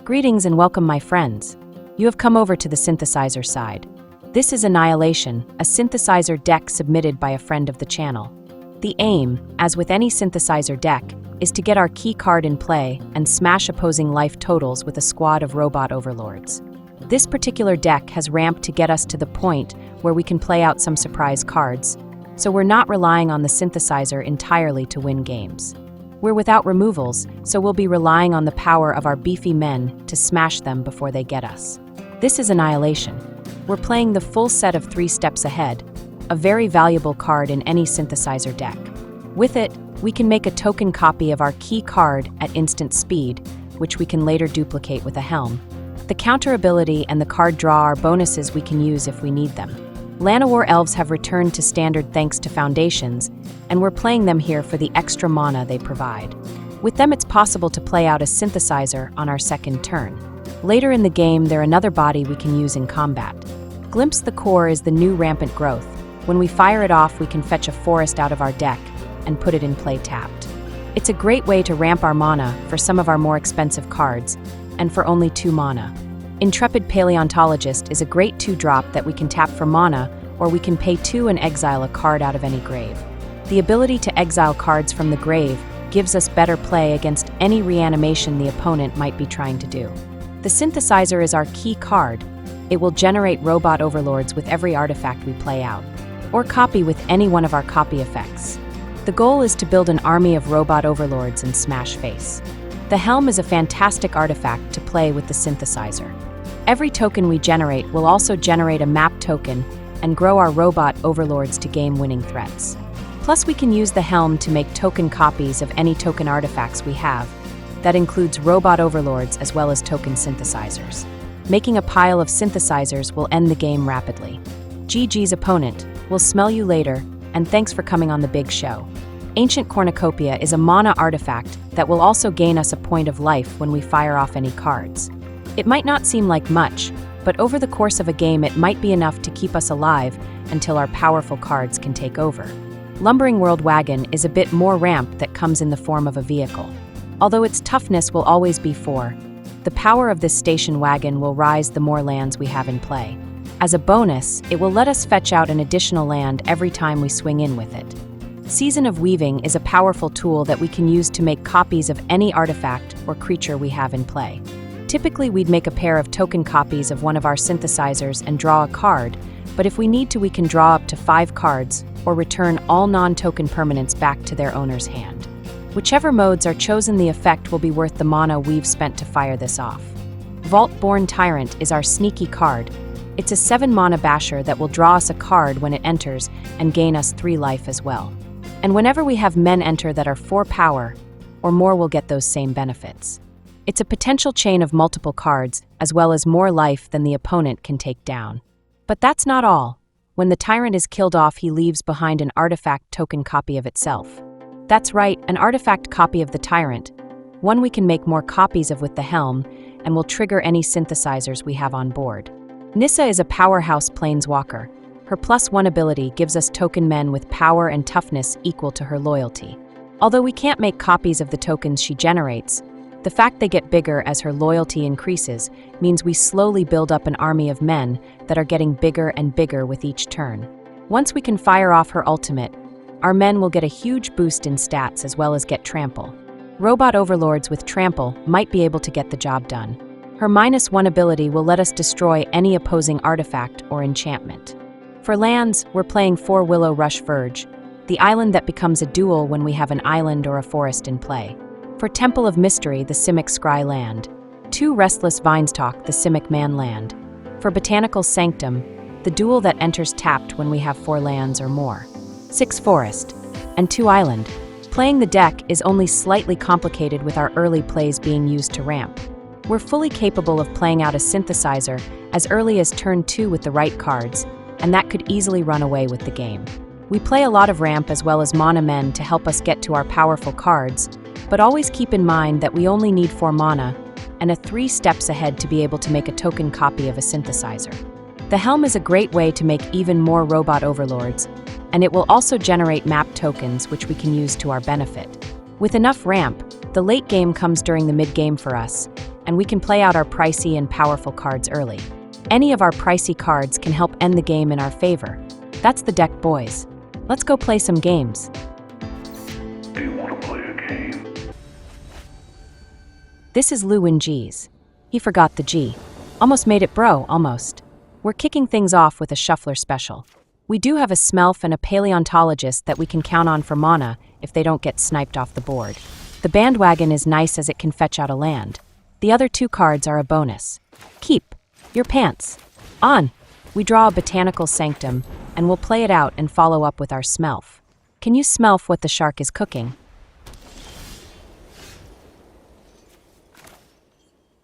Greetings and welcome, my friends. You have come over to the Synthesizer Side. This is Annihilation, a synthesizer deck submitted by a friend of the channel. The aim, as with any synthesizer deck, is to get our key card in play and smash opposing life totals with a squad of Robot Overlords. This particular deck has ramped to get us to the point where we can play out some surprise cards, so we're not relying on the synthesizer entirely to win games. We're without removals, so we'll be relying on the power of our beefy men to smash them before they get us. This is Annihilation. We're playing the full set of 3 steps ahead, a very valuable card in any synthesizer deck. With it, we can make a token copy of our key card at instant speed, which we can later duplicate with a helm. The counter ability and the card draw are bonuses we can use if we need them. Llanowar Elves have returned to standard thanks to Foundations, and we're playing them here for the extra mana they provide. With them, it's possible to play out a synthesizer on our second turn. Later in the game, they're another body we can use in combat. Glimpse the Core is the new rampant growth. When we fire it off, we can fetch a forest out of our deck and put it in play tapped. It's a great way to ramp our mana for some of our more expensive cards, and for only 2 mana. Intrepid Paleontologist is a great 2-drop that we can tap for mana, or we can pay 2 and exile a card out of any grave. The ability to exile cards from the grave gives us better play against any reanimation the opponent might be trying to do. The synthesizer is our key card. It will generate Robot Overlords with every artifact we play out, or copy with any one of our copy effects. The goal is to build an army of Robot Overlords and smash face. The Helm is a fantastic artifact to play with the synthesizer. Every token we generate will also generate a map token and grow our Robot Overlords to game-winning threats. Plus, we can use the Helm to make token copies of any token artifacts we have. That includes Robot Overlords as well as token synthesizers. Making a pile of synthesizers will end the game rapidly. GG's opponent, we'll smell you later, and thanks for coming on the big show. Ancient Cornucopia is a mana artifact that will also gain us a point of life when we fire off any cards. It might not seem like much, but over the course of a game it might be enough to keep us alive until our powerful cards can take over. Lumbering Worldwagon is a bit more ramp that comes in the form of a vehicle. Although its toughness will always be 4, the power of this station wagon will rise the more lands we have in play. As a bonus, it will let us fetch out an additional land every time we swing in with it. Season of Weaving is a powerful tool that we can use to make copies of any artifact or creature we have in play. Typically, we'd make a pair of token copies of one of our synthesizers and draw a card, but if we need to, we can draw up to 5 cards or return all non-token permanents back to their owner's hand. Whichever modes are chosen, the effect will be worth the mana we've spent to fire this off. Vaultborn Tyrant is our sneaky card. It's a 7 mana basher that will draw us a card when it enters and gain us 3 life as well. And whenever we have men enter that are 4 power or more, we'll get those same benefits. It's a potential chain of multiple cards, as well as more life than the opponent can take down. But that's not all. When the tyrant is killed off, he leaves behind an artifact token copy of itself. That's right, an artifact copy of the tyrant, one we can make more copies of with the helm, and will trigger any synthesizers we have on board. Nissa is a powerhouse planeswalker. Her +1 ability gives us token men with power and toughness equal to her loyalty. Although we can't make copies of the tokens she generates, the fact they get bigger as her loyalty increases means we slowly build up an army of men that are getting bigger and bigger with each turn. Once we can fire off her ultimate, our men will get a huge boost in stats as well as get trample. Robot Overlords with trample might be able to get the job done. Her -1 ability will let us destroy any opposing artifact or enchantment. For lands, we're playing 4 Willowrush Verge, the island that becomes a dual when we have an island or a forest in play. For Temple of Mystery, the Simic Scry land. 2 Restless Vinestalk, the Simic Man land. For Botanical Sanctum, the dual that enters tapped when we have 4 lands or more. 6 Forest, and 2 Island. Playing the deck is only slightly complicated with our early plays being used to ramp. We're fully capable of playing out a synthesizer as early as turn 2 with the right cards, and that could easily run away with the game. We play a lot of ramp as well as mana men to help us get to our powerful cards, but always keep in mind that we only need 4 mana and a 3 steps ahead to be able to make a token copy of a synthesizer. The Helm is a great way to make even more Robot Overlords, and it will also generate map tokens which we can use to our benefit. With enough ramp, the late game comes during the mid-game for us, and we can play out our pricey and powerful cards early. Any of our pricey cards can help end the game in our favor. That's the deck, boys. Let's go play some games. Do you want to play a game? This is Lou in G's. He forgot the G. Almost made it, bro, almost. We're kicking things off with a shuffler special. We do have a Smelf and a Paleontologist that we can count on for mana if they don't get sniped off the board. The bandwagon is nice as it can fetch out a land. The other two cards are a bonus. Keep your pants on. We draw a Botanical Sanctum, and we'll play it out and follow up with our Smelf. Can you smelf what the shark is cooking?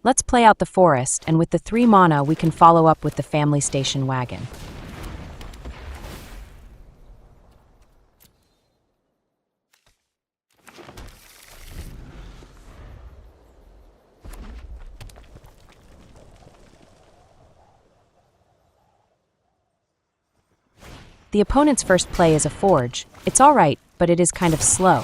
Let's play out the forest, and with the 3 mana we can follow up with the family station wagon. The opponent's first play is a Forge. It's alright, but it is kind of slow.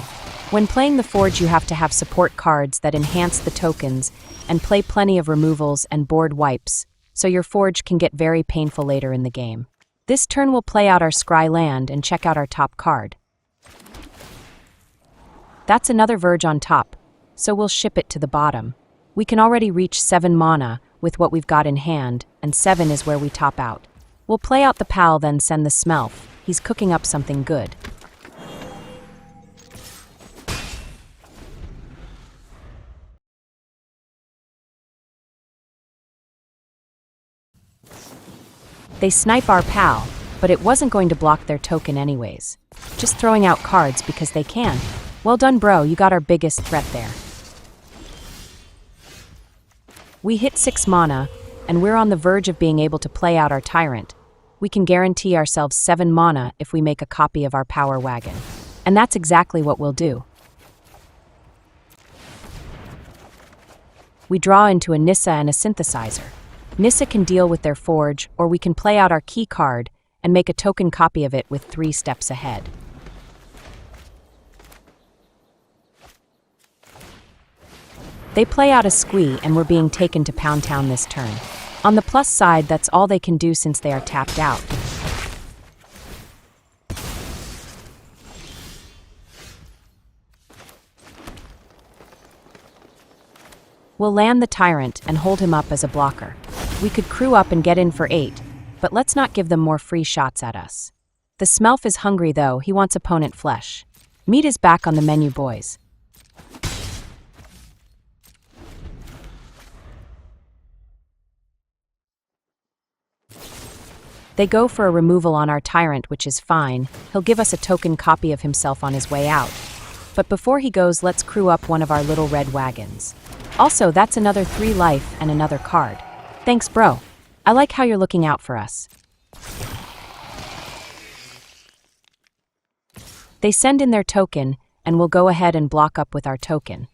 When playing the Forge you have to have support cards that enhance the tokens and play plenty of removals and board wipes, so your Forge can get very painful later in the game. This turn we'll play out our Scry land and check out our top card. That's another Verge on top, so we'll ship it to the bottom. We can already reach 7 mana with what we've got in hand, and 7 is where we top out. We'll play out the Pal, then send the Smelf. He's cooking up something good. They snipe our Pal, but it wasn't going to block their token anyways. Just throwing out cards because they can. Well done, bro, you got our biggest threat there. We hit 6 mana, and we're on the verge of being able to play out our Tyrant. We can guarantee ourselves 7 mana if we make a copy of our Power Wagon. And that's exactly what we'll do. We draw into a Nissa and a Synthesizer. Nissa can deal with their Forge, or we can play out our key card and make a token copy of it with 3 steps ahead. They play out a Squee, and we're being taken to Pound Town this turn. On the plus side, that's all they can do since they are tapped out. We'll land the Tyrant and hold him up as a blocker. We could crew up and get in for 8, but let's not give them more free shots at us. The Smelf is hungry though, he wants opponent flesh. Meat is back on the menu, boys. They go for a removal on our Tyrant, which is fine. He'll give us a token copy of himself on his way out. But before he goes, let's crew up one of our little red wagons. Also, that's another 3 life and another card. Thanks, bro. I like how you're looking out for us. They send in their token, and we'll go ahead and block up with our token.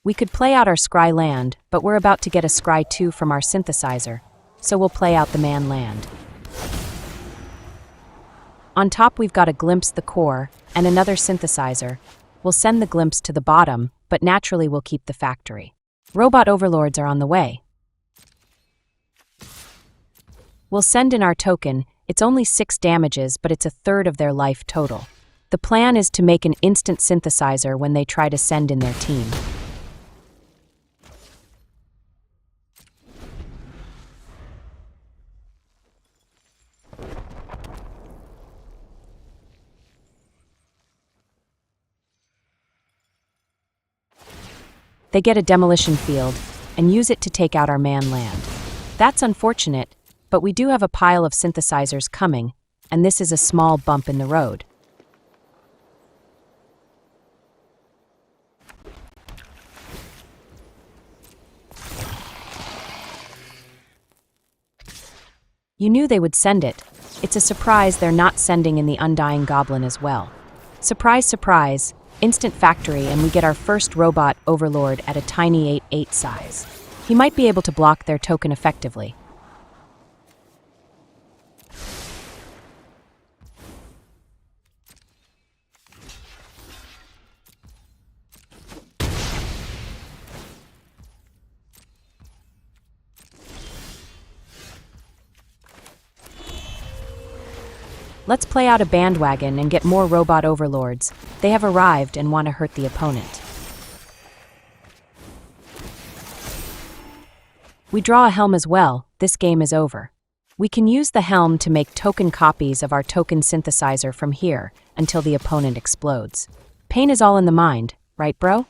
We could play out our Scry land, but we're about to get a Scry 2 from our Synthesizer, so we'll play out the man land. On top we've got a Glimpse the Core and another Synthesizer. We'll send the Glimpse to the bottom, but naturally we'll keep the factory. Robot Overlords are on the way. We'll send in our token. It's only 6 damages, but it's a third of their life total. The plan is to make an instant Synthesizer when they try to send in their team. They get a demolition field and use it to take out our man land. That's unfortunate, but we do have a pile of synthesizers coming, and this is a small bump in the road. You knew they would send it. It's a surprise they're not sending in the Undying Goblin as well. Surprise, surprise, Instant factory, and we get our first Robot Overlord at a tiny 8/8 size. He might be able to block their token effectively. Let's play out a bandwagon and get more Robot Overlords. They have arrived and want to hurt the opponent. We draw a Helm as well. This game is over. We can use the Helm to make token copies of our token synthesizer from here until the opponent explodes. Pain is all in the mind, right, bro?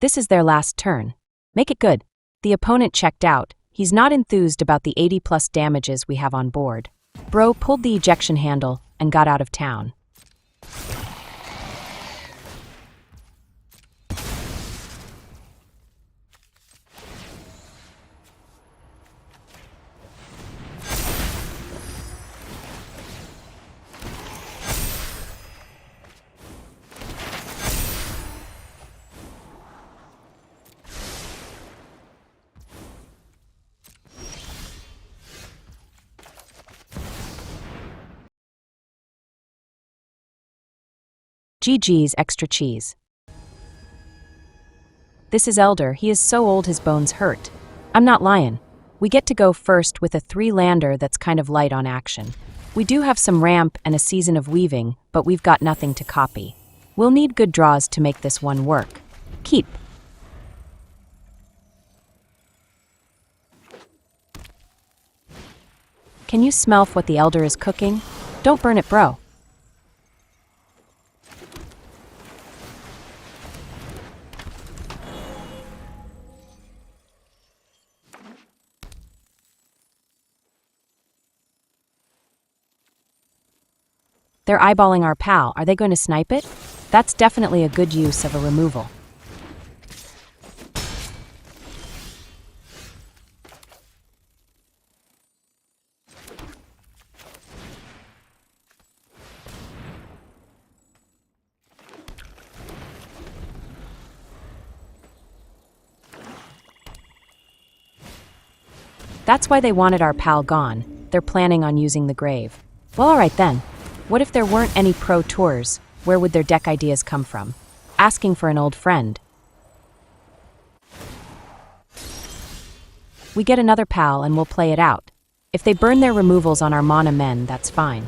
This is their last turn. Make it good. The opponent checked out. He's not enthused about the 80+ damages we have on board. Bro pulled the ejection handle and got out of town. GG's extra cheese. This is Elder. He is so old his bones hurt. I'm not lying. We get to go first with a 3-lander that's kind of light on action. We do have some ramp and a season of weaving, but we've got nothing to copy. We'll need good draws to make this one work. Keep. Can you smell what the Elder is cooking? Don't burn it, bro. They're eyeballing our pal. Are they going to snipe it? That's definitely a good use of a removal. That's why they wanted our pal gone. They're planning on using the grave. Well, alright then. What if there weren't any pro tours? Where would their deck ideas come from? Asking for an old friend. We get another pal and we'll play it out. If they burn their removals on our mana men, that's fine.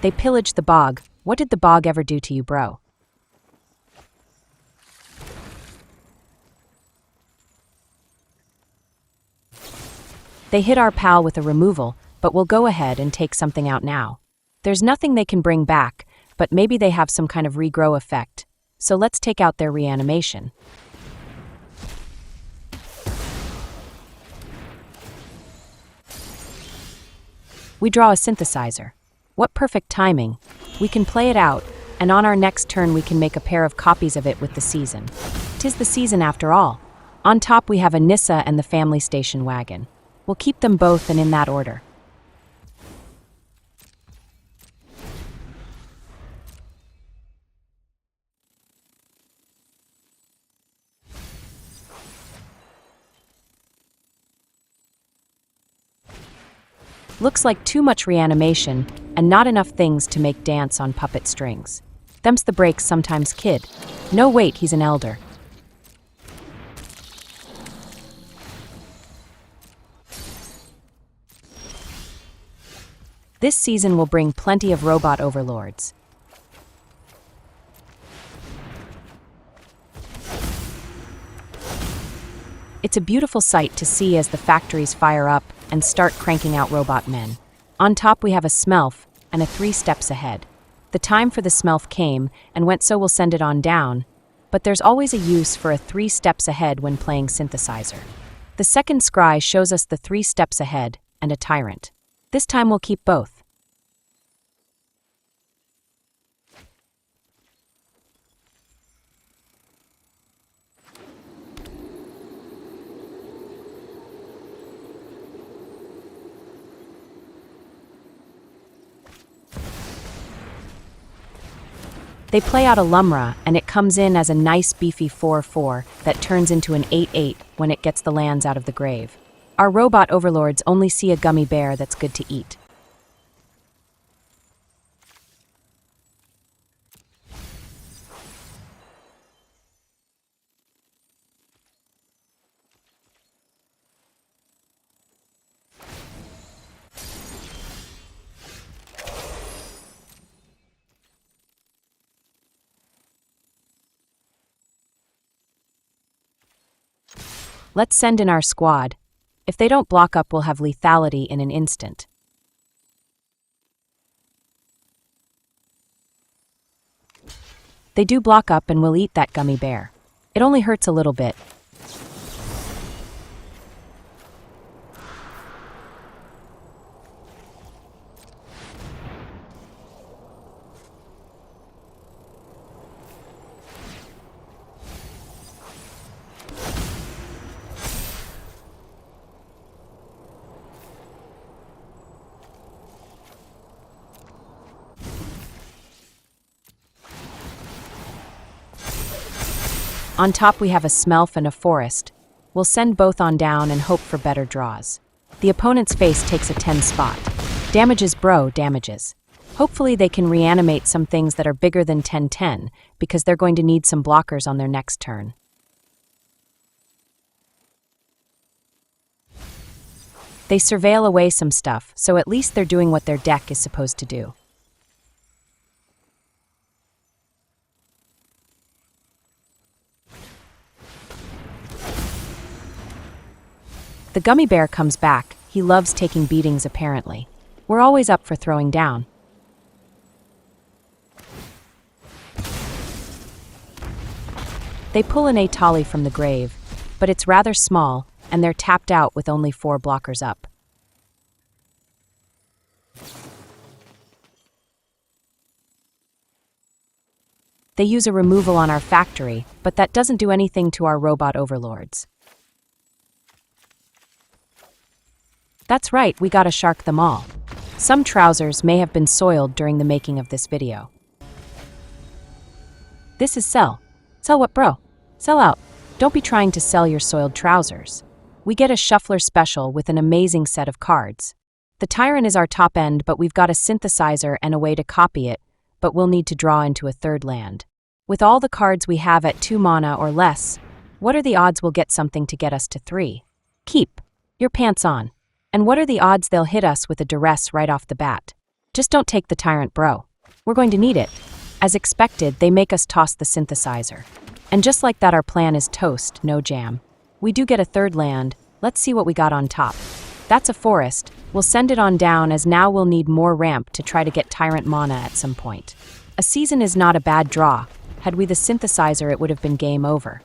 They pillaged the bog. What did the bog ever do to you, bro? They hit our pal with a removal, but we'll go ahead and take something out now. There's nothing they can bring back, but maybe they have some kind of regrow effect. So let's take out their reanimation. We draw a synthesizer. What perfect timing. We can play it out, and on our next turn we can make a pair of copies of it with the season. 'Tis the season after all. On top we have a Nissa and the family station wagon. We'll keep them both and in that order. Looks like too much reanimation, and not enough things to make dance on puppet strings. Them's the breaks sometimes, kid. No wait, he's an elder. This season will bring plenty of Robot Overlords. It's a beautiful sight to see as the factories fire up and start cranking out robot men. On top we have a Smelf and a 3 steps ahead. The time for the Smelf came and went, so we'll send it on down, but there's always a use for a 3 steps ahead when playing Synthesizer. The second scry shows us the 3 steps ahead and a Tyrant. This time we'll keep both. They play out a Lumra, and it comes in as a nice beefy 4/4 that turns into an 8/8 when it gets the lands out of the grave. Our Robot Overlords only see a gummy bear that's good to eat. Let's send in our squad. If they don't block up, we'll have lethality in an instant. They do block up and we'll eat that gummy bear. It only hurts a little bit. On top we have a Smelf and a Forest. We'll send both on down and hope for better draws. The opponent's face takes a 10 spot. Damages bro, damages. Hopefully they can reanimate some things that are bigger than 10/10 because they're going to need some blockers on their next turn. They surveil away some stuff, so at least they're doing what their deck is supposed to do. The gummy bear comes back. He loves taking beatings apparently. We're always up for throwing down. They pull an Atali from the grave, but it's rather small, and they're tapped out with only 4 blockers up. They use a removal on our factory, but that doesn't do anything to our Robot Overlords. That's right, we gotta shark them all. Some trousers may have been soiled during the making of this video. This is sell. Sell what, bro? Sell out. Don't be trying to sell your soiled trousers. We get a Shuffler special with an amazing set of cards. The Tyrant is our top end, but we've got a Synthesizer and a way to copy it, but we'll need to draw into a 3rd land. With all the cards we have at 2 mana or less, what are the odds we'll get something to get us to 3? Keep your pants on. And what are the odds they'll hit us with a duress right off the bat? Just don't take the Tyrant, bro. We're going to need it. As expected, they make us toss the Synthesizer. And just like that, our plan is toast, no jam. We do get a 3rd land. Let's see what we got on top. That's a Forest. We'll send it on down, as now we'll need more ramp to try to get Tyrant mana at some point. A Season is not a bad draw. Had we the Synthesizer, it would have been game over.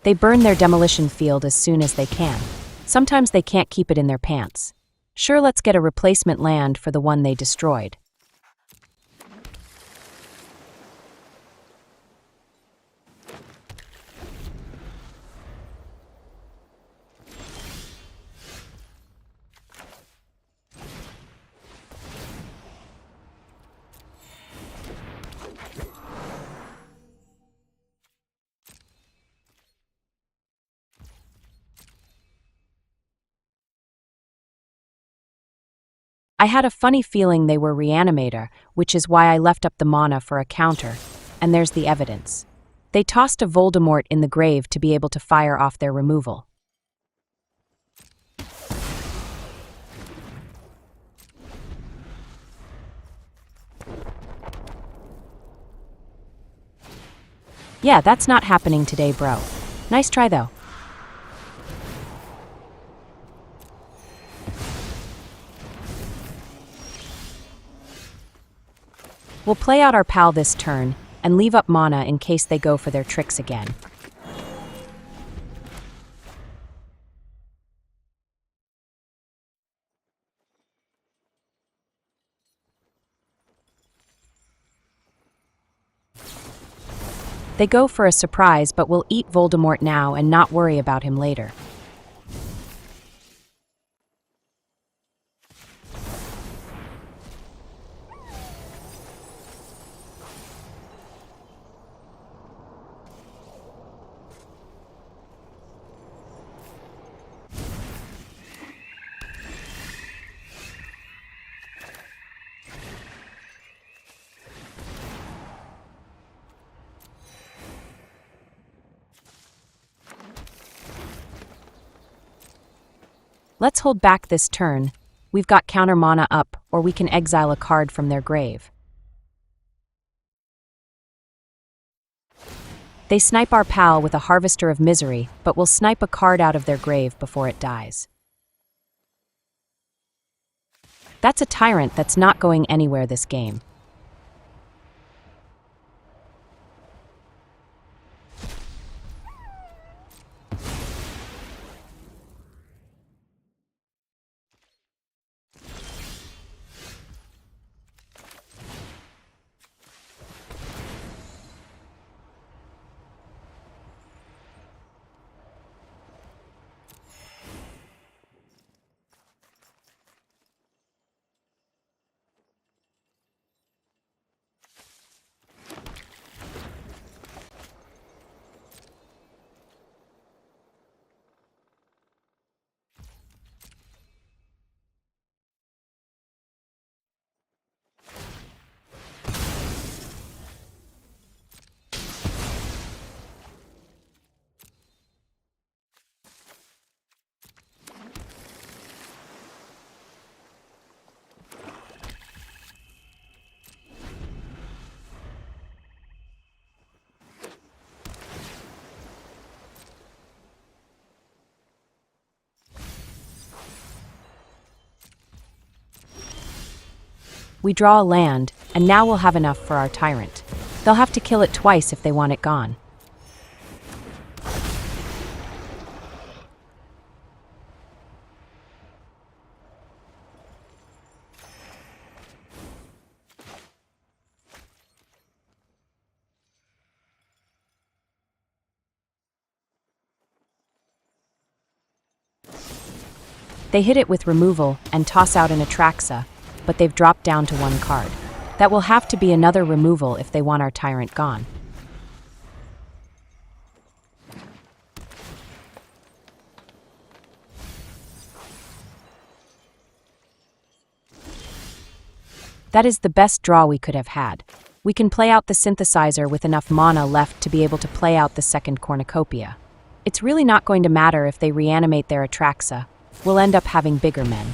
They burn their demolition field as soon as they can. Sometimes they can't keep it in their pants. Sure, let's get a replacement land for the one they destroyed. I had a funny feeling they were Reanimator, which is why I left up the mana for a counter, and there's the evidence. They tossed a Voldemort in the grave to be able to fire off their removal. Yeah, that's not happening today, bro. Nice try, though. We'll play out our pal this turn, and leave up mana in case they go for their tricks again. They go for a surprise, but we'll eat Voldemort now and not worry about him later. Let's hold back this turn. We've got counter mana up, or we can exile a card from their grave. They snipe our pal with a Harvester of Misery, but we'll snipe a card out of their grave before it dies. That's a Tyrant that's not going anywhere this game. We draw a land, and now we'll have enough for our Tyrant. They'll have to kill it twice if they want it gone. They hit it with removal and toss out an Atraxa, but they've dropped down to one card. That will have to be another removal if they want our Tyrant gone. That is the best draw we could have had. We can play out the Synthesizer with enough mana left to be able to play out the second Cornucopia. It's really not going to matter if they reanimate their Atraxa. We'll end up having bigger men.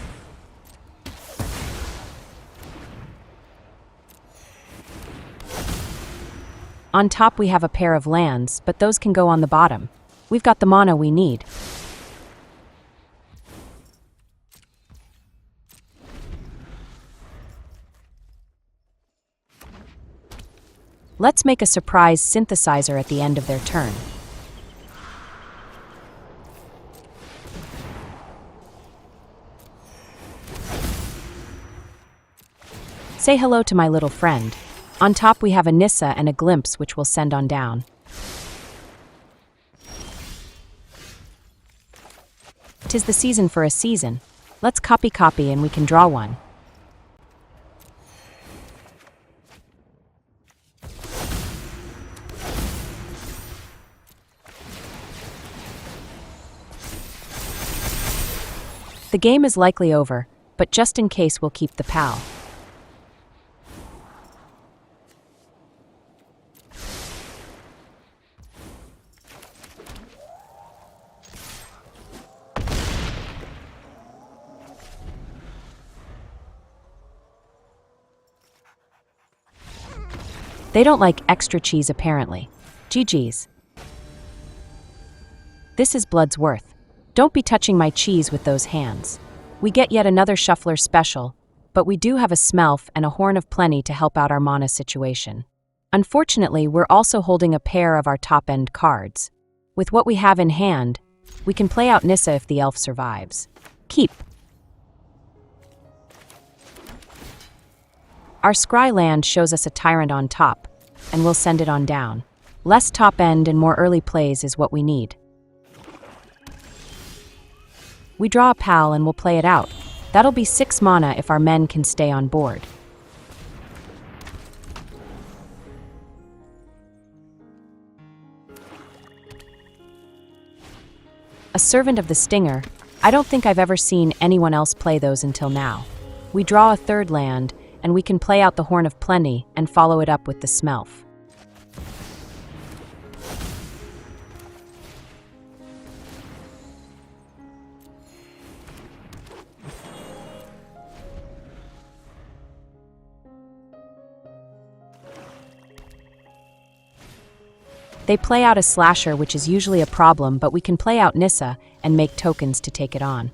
On top we have a pair of lands, but those can go on the bottom. We've got the mana we need. Let's make a surprise Synthesizer at the end of their turn. Say hello to my little friend. On top we have a Nissa and a Glimpse which we'll send on down. 'Tis the season for a season. Let's copy and we can draw one. The game is likely over, but just in case we'll keep the PAL. They don't like extra cheese apparently. GG's. This is blood's worth. Don't be touching my cheese with those hands. We get yet another Shuffler special, but we do have a Smelf and a Horn of Plenty to help out our mana situation. Unfortunately, we're also holding a pair of our top-end cards. With what we have in hand, we can play out Nissa if the elf survives. Keep. Our scry land shows us a Tyrant on top, and we'll send it on down. Less top-end and more early plays is what we need. We draw a PAL and we'll play it out. That'll be 6 mana if our men can stay on board. A Servant of the Stinger. I don't think I've ever seen anyone else play those until now. We draw a 3rd land, and we can play out the Horn of Plenty and follow it up with the Smelf. They play out a Slasher, which is usually a problem, but we can play out Nissa and make tokens to take it on.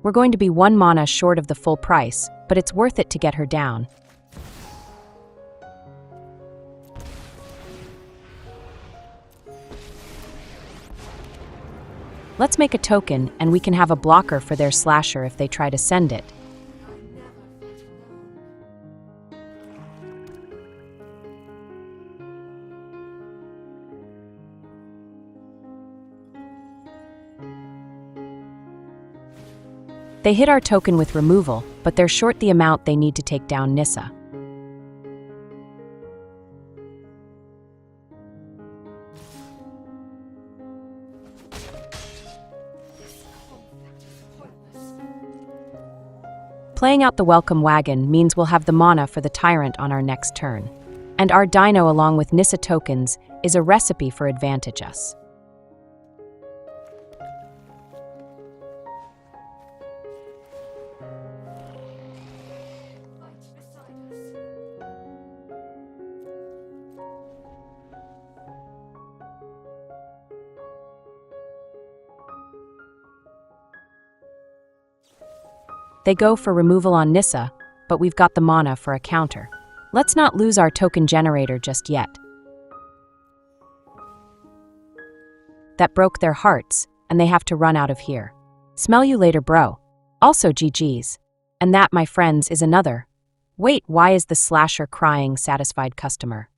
We're going to be 1 mana short of the full price, but it's worth it to get her down. Let's make a token, and we can have a blocker for their Slasher if they try to send it. They hit our token with removal, but they're short the amount they need to take down Nissa. Playing out the Welcome Wagon means we'll have the mana for the Tyrant on our next turn. And our Dino along with Nissa tokens is a recipe for advantage us. They go for removal on Nissa, but we've got the mana for a counter. Let's not lose our token generator just yet. That broke their hearts, and they have to run out of here. Smell you later, bro. Also GG's. And that, my friends, is another. Wait, why is the Slasher crying, satisfied customer?